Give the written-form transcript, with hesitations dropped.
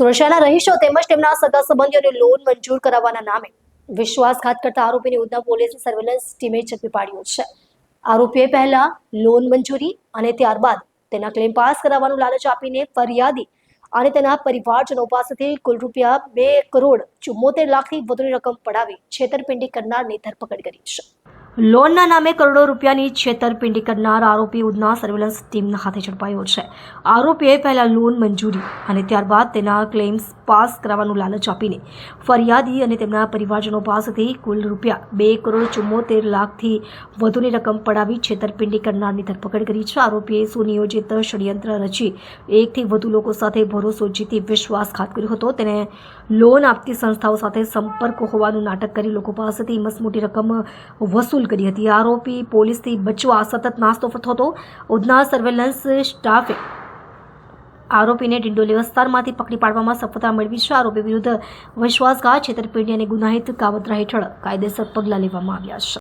સુરક્ષાના રહીશો તેમજ તેમના સગા સંબંધીઓને લોન મંજૂર કરાવવાના નામે વિશ્વાસઘાત કરતા આરોપીને ઉધના પોલીસની સર્વેલન્સ ટીમે ઝડપી પાડ્યો છે. આરોપીએ પહેલા લોન મંજૂરી અને ત્યારબાદ તેના ક્લેમ પાસ કરાવવાનું લાલચ આપીને ફરિયાદી અને તેના પરિવારજનો પાસેથી કુલ ₹2,74,74,00,000થી વધુની રકમ પડાવી છેતરપિંડી કરનારની ધરપકડ કરી છે. લોનના નામે કરોડો રૂપિયાની છેતરપિંડી કરનાર આરોપી ઉધના સર્વેલન્સ ટીમના હાથે ઝડપાયો છે. આરોપીએ પહેલા લોન મંજૂરી અને ત્યારબાદ તેના ક્લેમ્સ પાસ કરાવવાનું લાલચ આપીને ફરિયાદી અને તેમના પરિવારજનો પાસેથી કુલ ₹2,74,00,000થી વધુની રકમ પડાવી છેતરપિંડી કરનારની ધરપકડ કરી છે. આરોપીએ સુનિયોજિત ષડયંત્ર રચી એકથી વધુ લોકો સાથે ભરોસો જીતી વિશ્વાસઘાત કર્યો હતો. તેને લોન આપતી સંસ્થાઓ સાથે સંપર્ક હોવાનું નાટક કરી લોકો પાસેથી મસમોટી રકમ વસૂલ કરી હતી. આરોપી પોલીસથી બચવા સતત નાસ્તો ફરતો હતો. ઉધના સર્વેલન્સ સ્ટાફે આરોપીને ડિંડોલી વિસ્તારમાંથી પકડી પાડવામાં સફળતા મેળવી છે. આરોપી વિરુદ્ધ વિશ્વાસઘાત, છેતરપિંડી અને ગુનાહિત કાવતરા હેઠળ કાયદેસર પગલાં લેવામાં આવ્યા છે.